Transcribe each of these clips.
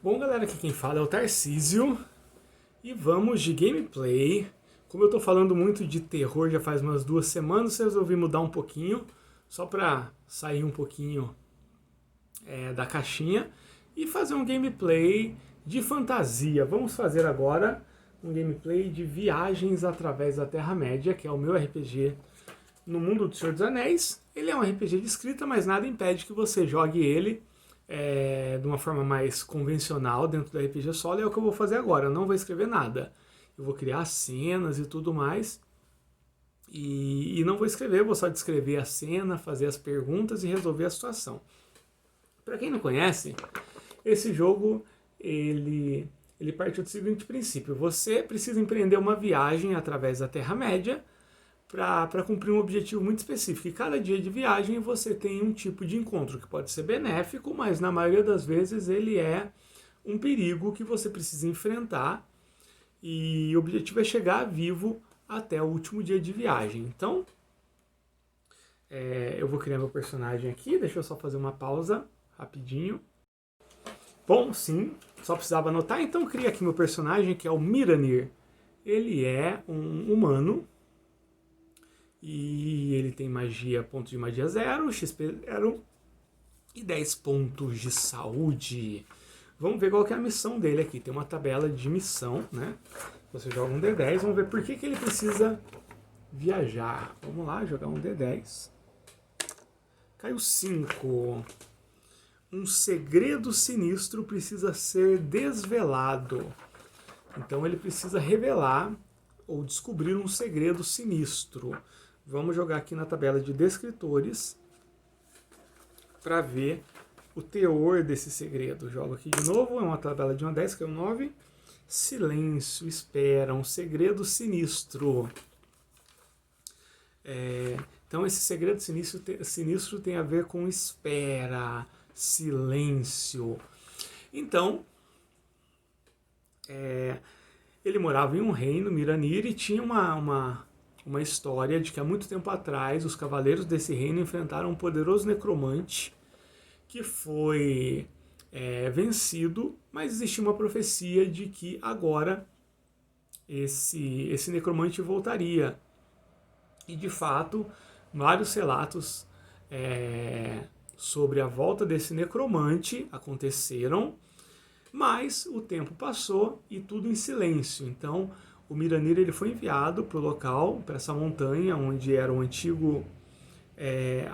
Bom, galera, aqui quem fala é o Tarcísio e vamos de gameplay. Como eu tô falando muito de terror já faz umas 2 semanas, eu resolvi mudar um pouquinho, só pra sair um pouquinho da caixinha e fazer um gameplay de fantasia. Vamos fazer agora um gameplay de Viagens através da Terra-média, que é o meu RPG no mundo do Senhor dos Anéis. Ele é um RPG de escrita, mas nada impede que você jogue ele de uma forma mais convencional dentro do RPG solo. É o que eu vou fazer agora. Eu não vou escrever nada. Eu vou criar cenas e tudo mais. E não vou escrever, vou só descrever a cena, fazer as perguntas e resolver a situação. Para quem não conhece, esse jogo ele partiu do seguinte princípio: você precisa empreender uma viagem através da Terra-média para cumprir um objetivo muito específico. E cada dia de viagem você tem um tipo de encontro que pode ser benéfico, mas na maioria das vezes ele é um perigo que você precisa enfrentar. E o objetivo é chegar vivo até o último dia de viagem. Então, eu vou criar meu personagem aqui. Deixa eu só fazer uma pausa rapidinho. Bom, sim, só precisava anotar. Então, cria aqui meu personagem, que é o Miranir. Ele é um humano. E ele tem magia, ponto de magia 0, XP 0 e 10 pontos de saúde. Vamos ver qual que é a missão dele aqui. Tem uma tabela de missão, né? Você joga um D10, vamos ver por que ele precisa viajar. Vamos lá, jogar um D10. Caiu 5. Um segredo sinistro precisa ser desvelado. Então ele precisa revelar ou descobrir um segredo sinistro. Vamos jogar aqui na tabela de descritores para ver o teor desse segredo. Jogo aqui de novo, é uma tabela de 1 a 10, que é um 9. Silêncio, espera, um segredo sinistro. Então esse segredo sinistro tem a ver com espera, silêncio. Então, ele morava em um reino, Miranir, e tinha uma história de que há muito tempo atrás os cavaleiros desse reino enfrentaram um poderoso necromante que foi vencido, mas existia uma profecia de que agora esse necromante voltaria. E de fato, vários relatos sobre a volta desse necromante aconteceram, mas o tempo passou e tudo em silêncio. Então o Miranir ele foi enviado para o local, para essa montanha onde era a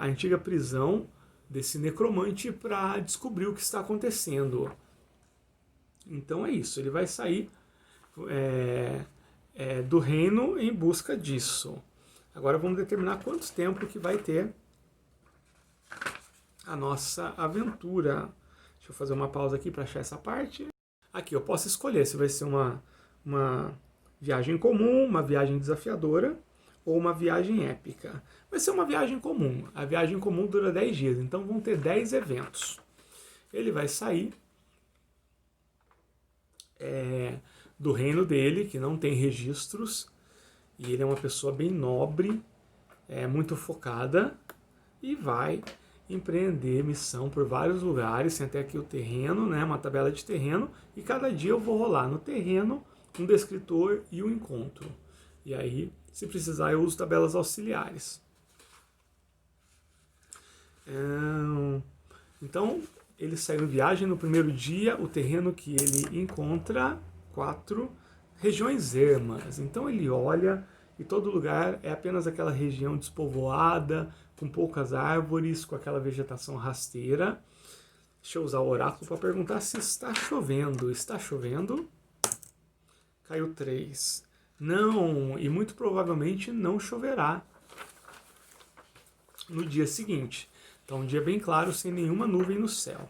antiga prisão desse necromante, para descobrir o que está acontecendo. Então é isso, ele vai sair do reino em busca disso. Agora vamos determinar quanto tempo que vai ter a nossa aventura. Deixa eu fazer uma pausa aqui para achar essa parte. Aqui eu posso escolher se vai ser uma viagem comum, uma viagem desafiadora ou uma viagem épica. Vai ser uma viagem comum. A viagem comum dura 10 dias, então vão ter 10 eventos. Ele vai sair do reino dele, que não tem registros, e ele é uma pessoa bem nobre, muito focada, e vai empreender missão por vários lugares. Tem até aqui o terreno, né, uma tabela de terreno, e cada dia eu vou rolar no terreno um descritor e um encontro. E aí, se precisar, eu uso tabelas auxiliares. Então, ele saiu em viagem no primeiro dia. O terreno que ele encontra, 4 regiões ermas. Então ele olha e todo lugar é apenas aquela região despovoada, com poucas árvores, com aquela vegetação rasteira. Deixa eu usar o oráculo para perguntar se está chovendo. Está chovendo? Caiu 3. Não, e muito provavelmente não choverá no dia seguinte. Então um dia bem claro, sem nenhuma nuvem no céu.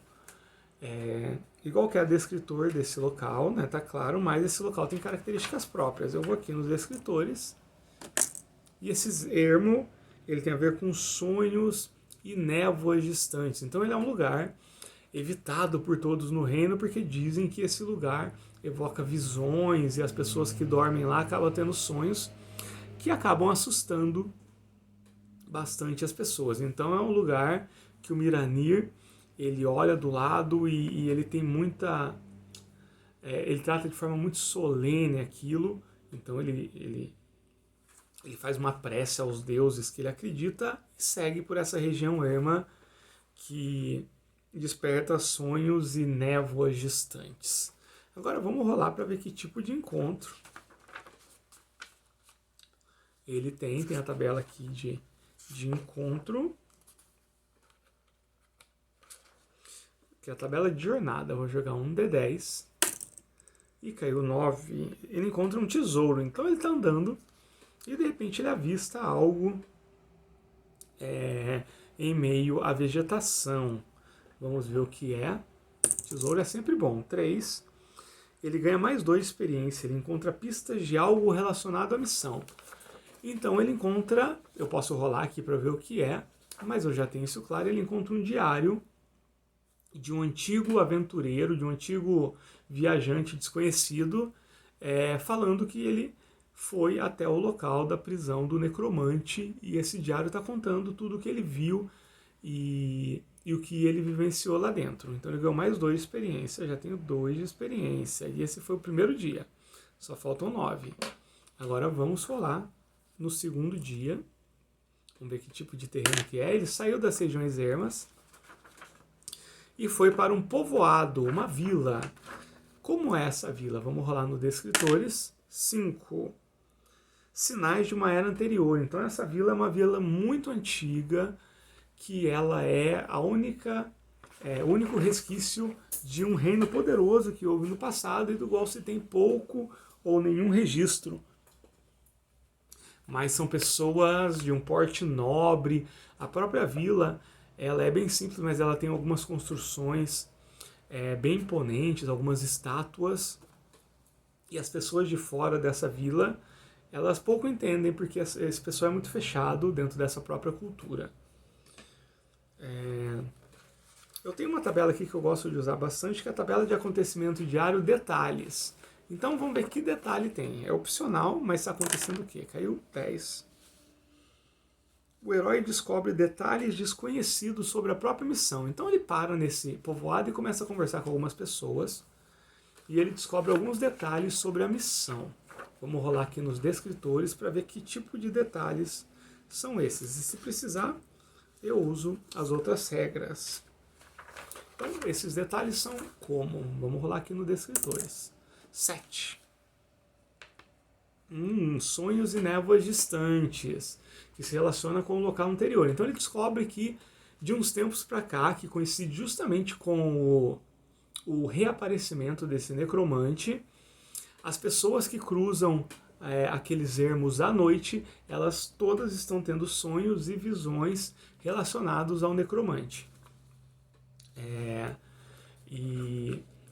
Igual que é a descritor desse local, né? Tá claro, mas esse local tem características próprias. Eu vou aqui nos descritores. E esse ermo, ele tem a ver com sonhos e névoas distantes. Então ele é um lugar evitado por todos no reino, porque dizem que esse lugar evoca visões e as pessoas que dormem lá acabam tendo sonhos que acabam assustando bastante as pessoas. Então é um lugar que o Miranir ele olha do lado e ele tem muita ele trata de forma muito solene aquilo, então ele faz uma prece aos deuses que ele acredita e segue por essa região erma que desperta sonhos e névoas distantes. Agora vamos rolar para ver que tipo de encontro ele tem. Tem a tabela aqui de encontro, que é a tabela de jornada. Vou jogar um D10 e caiu 9. Ele encontra um tesouro, então ele está andando e de repente ele avista algo em meio à vegetação. Vamos ver o que é. Tesouro é sempre bom. 3. Ele ganha mais 2 de experiência. Ele encontra pistas de algo relacionado à missão. Então ele encontra, eu posso rolar aqui para ver o que é, mas eu já tenho isso claro. Ele encontra um diário de um antigo aventureiro, de um antigo viajante desconhecido, falando que ele foi até o local da prisão do necromante, e esse diário está contando tudo o que ele viu e o que ele vivenciou lá dentro. Então ele ganhou mais 2 de experiência, já tenho 2 de experiência, e esse foi o primeiro dia, só faltam 9. Agora vamos rolar no segundo dia, vamos ver que tipo de terreno que é. Ele saiu das regiões ermas e foi para um povoado, uma vila. Como é essa vila? Vamos rolar no Descritores. 5. Sinais de uma era anterior. Então essa vila é uma vila muito antiga, que ela é o único resquício de um reino poderoso que houve no passado e do qual se tem pouco ou nenhum registro. Mas são pessoas de um porte nobre. A própria vila, ela é bem simples, mas ela tem algumas construções bem imponentes, algumas estátuas. E as pessoas de fora dessa vila, elas pouco entendem, porque esse pessoal é muito fechado dentro dessa própria cultura. Eu tenho uma tabela aqui que eu gosto de usar bastante, que é a tabela de acontecimento diário detalhes. Então vamos ver que detalhe tem. É opcional, mas está acontecendo o quê? Caiu 10. O herói descobre detalhes desconhecidos sobre a própria missão. Então ele para nesse povoado e começa a conversar com algumas pessoas. E ele descobre alguns detalhes sobre a missão. Vamos rolar aqui nos descritores para ver que tipo de detalhes são esses. E se precisar, eu uso as outras regras. Então esses detalhes são como? Vamos rolar aqui no descritores. 7. Sonhos e névoas distantes, que se relaciona com o local anterior. Então ele descobre que de uns tempos para cá, que coincide justamente com o reaparecimento desse necromante, as pessoas que cruzam aqueles ermos à noite, elas todas estão tendo sonhos e visões relacionados ao necromante.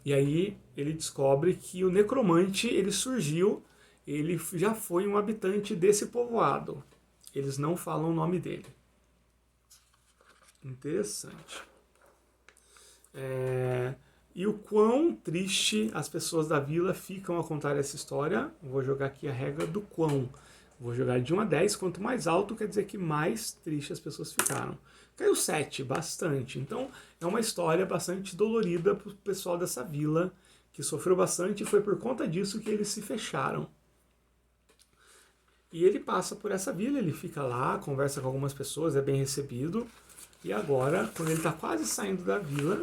E aí ele descobre que o necromante, ele surgiu, ele já foi um habitante desse povoado. Eles não falam o nome dele. Interessante. E o quão triste as pessoas da vila ficam a contar essa história. Vou jogar aqui a regra do quão. Vou jogar de 1 a 10. Quanto mais alto, quer dizer que mais triste as pessoas ficaram. Caiu 7, bastante. Então é uma história bastante dolorida para o pessoal dessa vila, que sofreu bastante, e foi por conta disso que eles se fecharam. E ele passa por essa vila, ele fica lá, conversa com algumas pessoas, é bem recebido. E agora, quando ele está quase saindo da vila,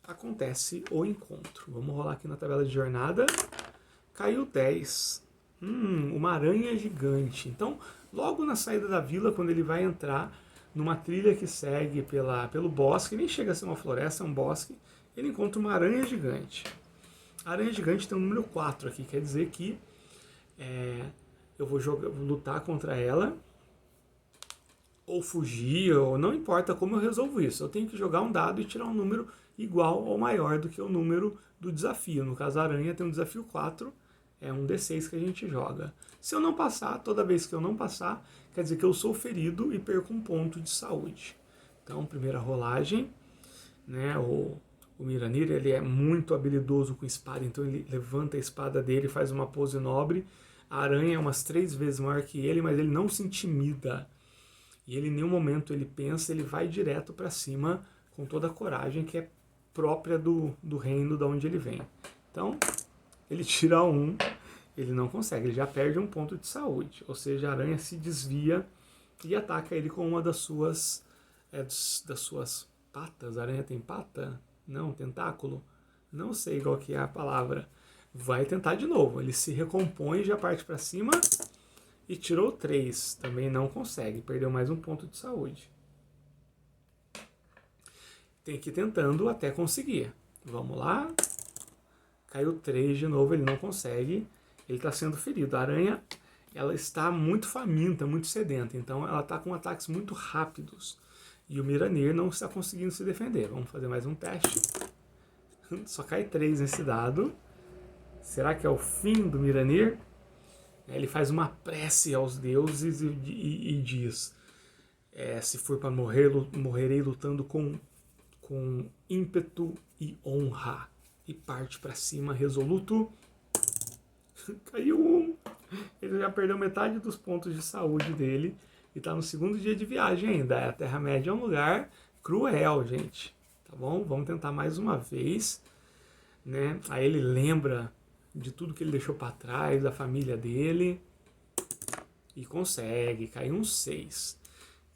acontece o encontro. Vamos rolar aqui na tabela de jornada. Caiu 10. Uma aranha gigante. Então, logo na saída da vila, quando ele vai entrar numa trilha que segue pelo bosque, nem chega a ser uma floresta, é um bosque, ele encontra uma aranha gigante. A aranha gigante tem o número 4 aqui, quer dizer que eu vou lutar contra ela, ou fugir, ou não importa como eu resolvo isso. Eu tenho que jogar um dado e tirar um número igual ou maior do que o número do desafio. No caso, a aranha tem um desafio 4, é um D6 que a gente joga. Se eu não passar, toda vez que eu não passar, quer dizer que eu sou ferido e perco um ponto de saúde. Então, primeira rolagem, né? O Miranir, ele é muito habilidoso com espada, então ele levanta a espada dele, faz uma pose nobre. A aranha é umas 3 vezes maior que ele, mas ele não se intimida. E ele, em nenhum momento, ele pensa, ele vai direto para cima com toda a coragem que é própria do reino de onde ele vem. Então, ele tira 1, ele não consegue, ele já perde um ponto de saúde. Ou seja, a aranha se desvia e ataca ele com uma das suas patas. A aranha tem pata? Não, tentáculo? Não sei qual que é a palavra. Vai tentar de novo. Ele se recompõe, já parte para cima e tirou 3. Também não consegue, perdeu mais um ponto de saúde. Tem que ir tentando até conseguir. Vamos lá. Caiu 3 de novo, ele não consegue. Ele está sendo ferido. A aranha, ela está muito faminta, muito sedenta. Então ela está com ataques muito rápidos. E o Miranir não está conseguindo se defender. Vamos fazer mais um teste. Só cai 3 nesse dado. Será que é o fim do Miranir? Ele faz uma prece aos deuses e diz: se for para morrer, morrerei lutando com ímpeto e honra. E parte para cima, resoluto. Caiu 1. Ele já perdeu metade dos pontos de saúde dele. E está no segundo dia de viagem ainda. A Terra-média é um lugar cruel, gente. Tá bom? Vamos tentar mais uma vez. Né? Aí ele lembra de tudo que ele deixou para trás, da família dele. E consegue. Caiu um 6.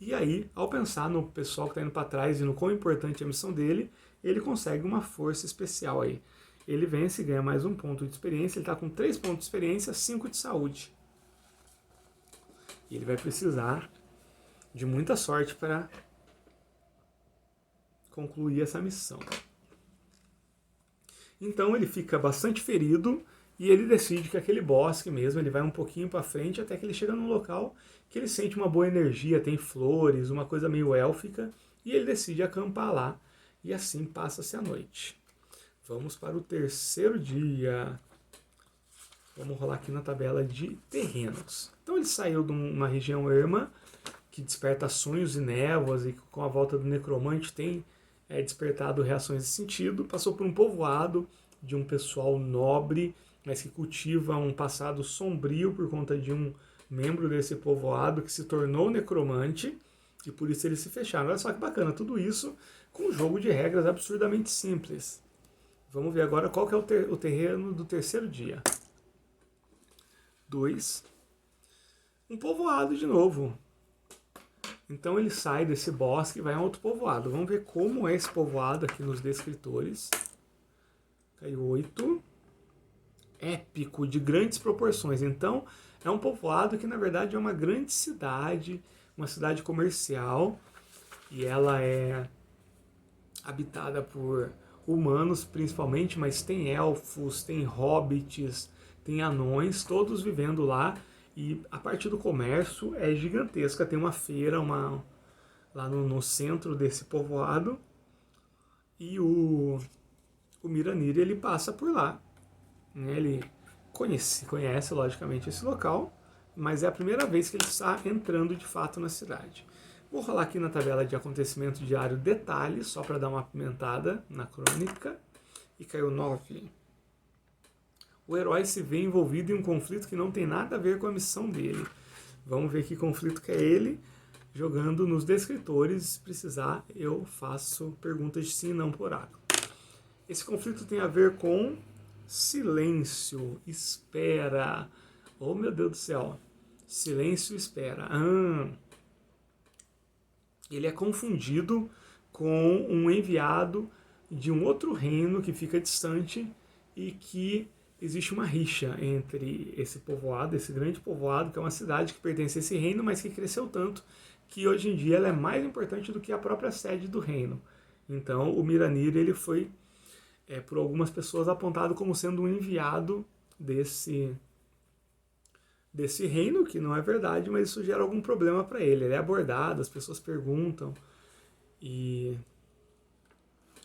E aí, ao pensar no pessoal que está indo para trás e no quão importante é a missão dele, ele consegue uma força especial aí. Ele vence e ganha mais um ponto de experiência. Ele está com 3 pontos de experiência, 5 de saúde. E ele vai precisar de muita sorte para concluir essa missão. Então ele fica bastante ferido e ele decide que aquele bosque mesmo, ele vai um pouquinho para frente até que ele chega num local que ele sente uma boa energia, tem flores, uma coisa meio élfica, e ele decide acampar lá. E assim passa-se a noite. Vamos para o terceiro dia. Vamos rolar aqui na tabela de terrenos. Então ele saiu de uma região erma, que desperta sonhos e névoas, e com a volta do necromante tem despertado reações de sentido. Passou por um povoado de um pessoal nobre, mas que cultiva um passado sombrio por conta de um membro desse povoado que se tornou necromante, e por isso eles se fecharam. Olha só que bacana, tudo isso com um jogo de regras absurdamente simples. Vamos ver agora qual que é o terreno do terceiro dia. 2. Um povoado de novo. Então ele sai desse bosque e vai a outro povoado. Vamos ver como é esse povoado aqui nos descritores. Caiu 8. Épico, de grandes proporções. Então é um povoado que na verdade é uma grande cidade, uma cidade comercial. E ela é habitada por humanos principalmente, mas tem elfos, tem hobbits, tem anões, todos vivendo lá. E a parte do comércio é gigantesca. Tem uma feira lá no centro desse povoado. E o Miranir, ele passa por lá. Ele conhece logicamente esse local, mas é a primeira vez que ele está entrando de fato na cidade. Vou rolar aqui na tabela de acontecimento diário detalhes, só para dar uma apimentada na crônica. E caiu 9. O herói se vê envolvido em um conflito que não tem nada a ver com a missão dele. Vamos ver que conflito que é ele. Jogando nos descritores, se precisar, eu faço perguntas de sim e não por oráculo. Esse conflito tem a ver com silêncio, espera. Oh, meu Deus do céu. Silêncio, espera. Ele é confundido com um enviado de um outro reino que fica distante e que existe uma rixa entre esse povoado, esse grande povoado, que é uma cidade que pertence a esse reino, mas que cresceu tanto que hoje em dia ela é mais importante do que a própria sede do reino. Então o Miranir, ele foi, por algumas pessoas, apontado como sendo um enviado desse reino, que não é verdade, mas isso gera algum problema para ele. Ele é abordado, as pessoas perguntam, e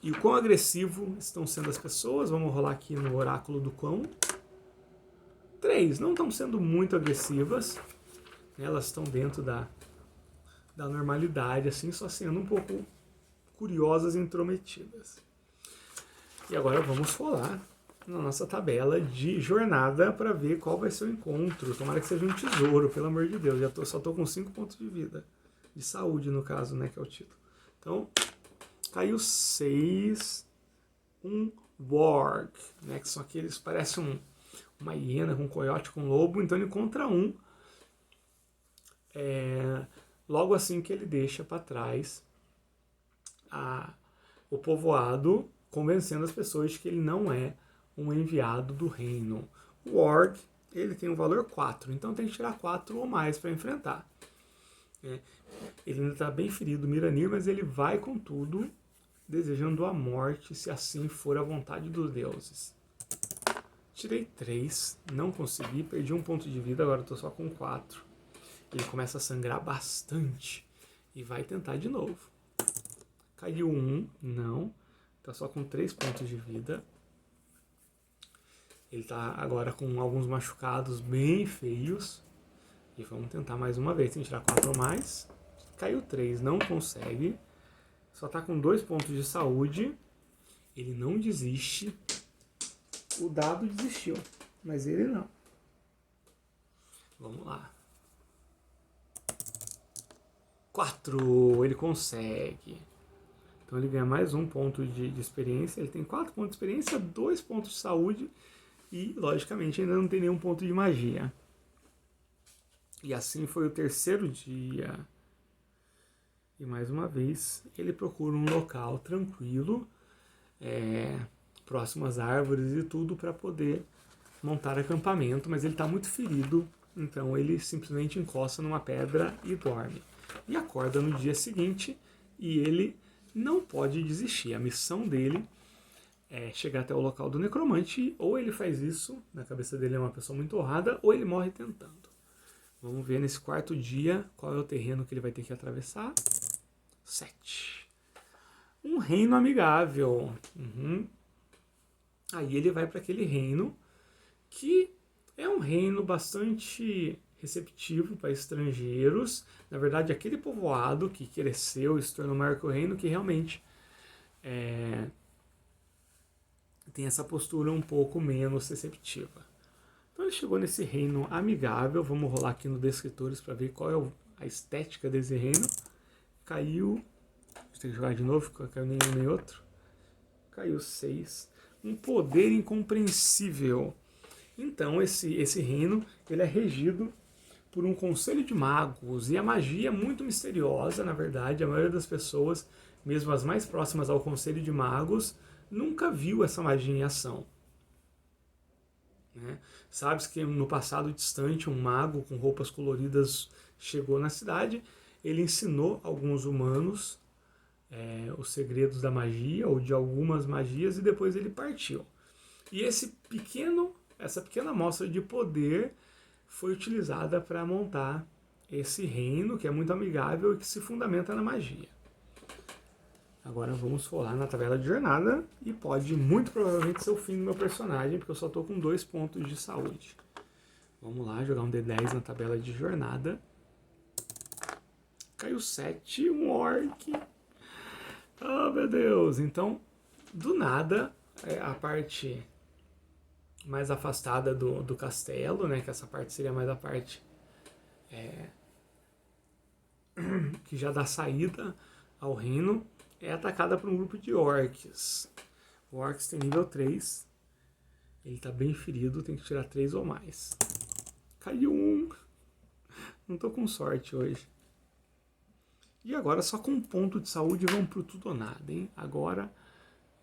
o quão agressivo estão sendo as pessoas. Vamos rolar aqui no oráculo do quão. 3, não estão sendo muito agressivas. Elas estão dentro da normalidade, assim, só sendo um pouco curiosas e intrometidas. E agora vamos rolar na nossa tabela de jornada para ver qual vai ser o encontro. Tomara que seja um tesouro, pelo amor de Deus. Só estou com 5 pontos de vida. De saúde, no caso, né, que é o título. Então, caiu 6. Um Warg, né, que são aqueles, parece uma hiena com um coiote com um lobo, então ele encontra um logo assim que ele deixa para trás o povoado, convencendo as pessoas de que ele não é um enviado do reino. O Warg, ele tem um valor 4, então tem que tirar 4 ou mais para enfrentar. Ele ainda está bem ferido, Miranir, mas ele vai com tudo, desejando a morte, se assim for a vontade dos deuses. Tirei 3, não consegui, perdi 1 ponto de vida, agora estou só com 4. Ele começa a sangrar bastante e vai tentar de novo. Caiu 1, não, está só com 3 pontos de vida. Ele está agora com alguns machucados bem feios. E vamos tentar mais uma vez, tem que tirar 4 ou mais. Caiu 3, não consegue. Só está com 2 pontos de saúde. Ele não desiste. O dado desistiu, mas ele não. Vamos lá. 4, ele consegue. Então ele ganha mais 1 ponto de experiência. Ele tem 4 pontos de experiência, 2 pontos de saúde. E, logicamente, ainda não tem nenhum ponto de magia. E assim foi o 3º dia. E mais uma vez, ele procura um local tranquilo, próximo às árvores e tudo, para poder montar acampamento. Mas ele está muito ferido, então ele simplesmente encosta numa pedra e dorme. E acorda no dia seguinte e ele não pode desistir. A missão dele é chegar até o local do necromante, ou ele faz isso, na cabeça dele é uma pessoa muito honrada, ou ele morre tentando. Vamos ver nesse 4º dia qual é o terreno que ele vai ter que atravessar. 7. Um reino amigável. Aí ele vai para aquele reino que é um reino bastante receptivo para estrangeiros. Na verdade, aquele povoado que cresceu e se tornou maior que o reino, que realmente tem essa postura um pouco menos receptiva. Então ele chegou nesse reino amigável. Vamos rolar aqui no Descritores para ver qual é a estética desse reino. Caiu. Tem que jogar de novo, porque caiu nenhum nem outro. Caiu 6. Um poder incompreensível. Então esse reino ele é regido por um conselho de magos. E a magia é muito misteriosa, na verdade. A maioria das pessoas, mesmo as mais próximas ao conselho de magos, nunca viu essa magia em ação. Sabe-se que no passado distante um mago com roupas coloridas chegou na cidade. Ele ensinou alguns humanos os segredos da magia ou de algumas magias e depois ele partiu. E essa pequena amostra de poder foi utilizada para montar esse reino que é muito amigável e que se fundamenta na magia. Agora vamos rolar na tabela de jornada e pode muito provavelmente ser o fim do meu personagem, porque eu só estou com 2 pontos de saúde. Vamos lá, jogar um D10 na tabela de jornada. Caiu 7, um orc. Oh, meu Deus! Então, do nada, a parte mais afastada do castelo, né, que essa parte seria mais a parte que já dá saída ao reino, é atacada por um grupo de orcs. O orcs tem nível 3. Ele está bem ferido, tem que tirar 3 ou mais. Caiu 1. Não estou com sorte hoje. E agora só com 1 ponto de saúde vamos pro tudo ou nada, hein? Agora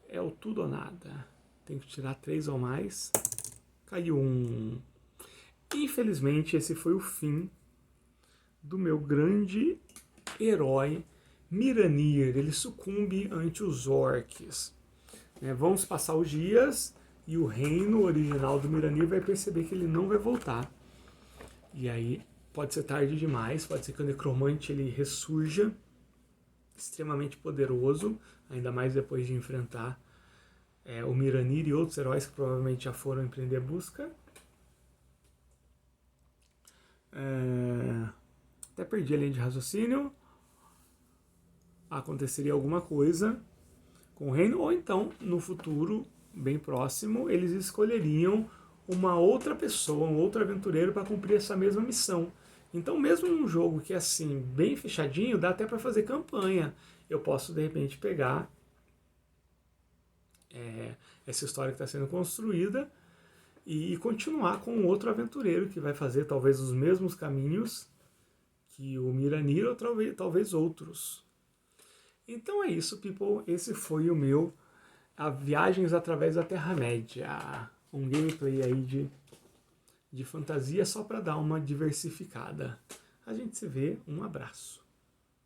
é o tudo ou nada. Tem que tirar 3 ou mais. Caiu 1. Infelizmente esse foi o fim do meu grande herói Miranir. Ele sucumbe ante os orcs. Vamos passar os dias e o reino original do Miranir vai perceber que ele não vai voltar. E aí pode ser tarde demais, pode ser que o necromante ele ressurja extremamente poderoso, ainda mais depois de enfrentar o Miranir e outros heróis que provavelmente já foram empreender a busca. Até perdi a linha de raciocínio. Aconteceria alguma coisa com o reino, ou então, no futuro, bem próximo, eles escolheriam uma outra pessoa, um outro aventureiro para cumprir essa mesma missão. Então, mesmo num jogo que é assim, bem fechadinho, dá até para fazer campanha. Eu posso, de repente, pegar essa história que está sendo construída e continuar com outro aventureiro que vai fazer talvez os mesmos caminhos que o Miranir ou talvez outros. Então é isso, people. Esse foi o meu Viagens através da Terra-média. Um gameplay aí de fantasia só para dar uma diversificada. A gente se vê, um abraço.